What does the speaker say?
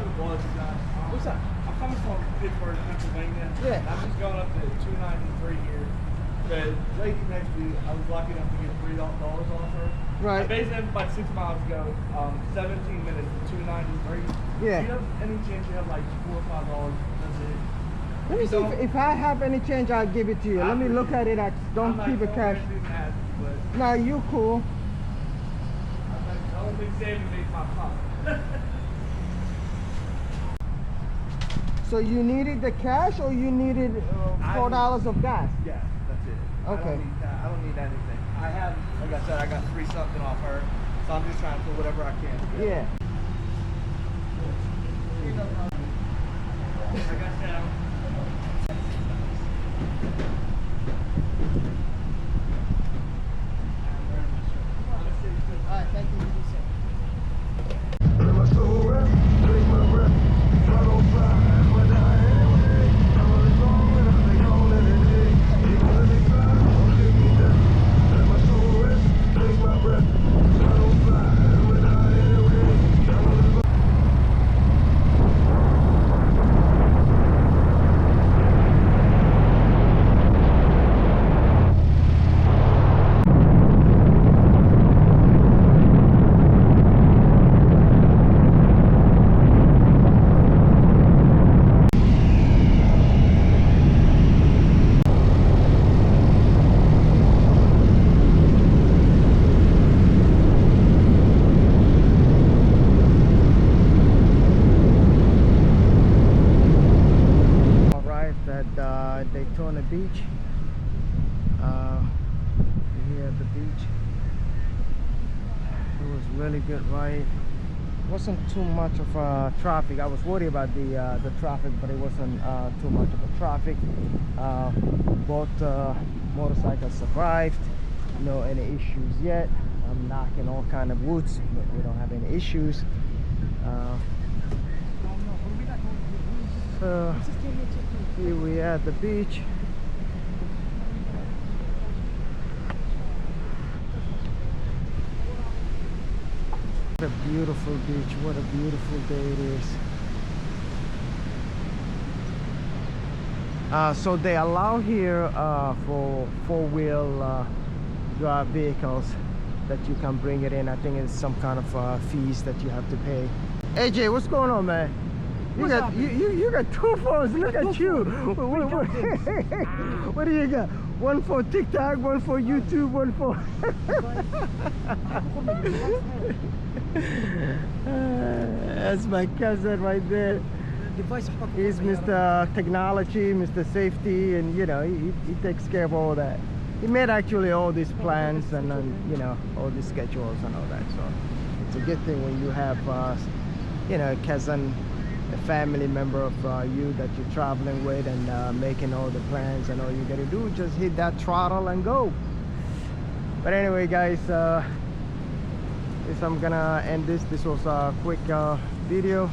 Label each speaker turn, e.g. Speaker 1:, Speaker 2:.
Speaker 1: What's that? I'm coming from Pittsburgh, Pennsylvania.
Speaker 2: Yeah.
Speaker 1: I'm just going up to 293 here. The lady next to me, I was lucky enough to get $3 off her.
Speaker 2: Right.
Speaker 1: I basically about 6 miles ago, 17 minutes to 293.
Speaker 2: Yeah.
Speaker 1: Do you have any chance you have like $4 or $5? That's it.
Speaker 2: Let me see if I have any change, I'll give it to you. Let me look at it. Don't keep it cash. No, you cool.
Speaker 1: I don't think saving makes my pop.
Speaker 2: So you needed the cash or you needed $4 of gas?
Speaker 1: Yeah, that's it.
Speaker 2: Okay.
Speaker 1: I don't need anything. I have, like I said, I got 3 something off her, so I'm just trying to put whatever I can together.
Speaker 2: Yeah.
Speaker 1: Like I said,
Speaker 2: All right, thank you. Day-2 beach. Here at the beach. It was really good ride. Wasn't too much of traffic. I was worried about the traffic, but it wasn't too much of a traffic. Both motorcycles survived. No any issues yet. I'm knocking all kind of woods, but we don't have any issues. So here we are at the beach. What a beautiful beach, what a beautiful day it is. So they allow here for four-wheel drive vehicles that you can bring it in. I think it's some kind of fees that you have to pay. AJ, what's going on, man? You got two phones. Look at you. What do you got? One for TikTok, one for YouTube, one for. That's my cousin right there. He's Mr. Technology, Mr. Safety, and you know he takes care of all that. He made actually all these plans and you know all these schedules and all that. So it's a good thing when you have you know a cousin, a family member of you that you're traveling with and making all the plans, and all you gotta do is just hit that throttle and go. But anyway guys, I'm gonna end this. This was a quick video.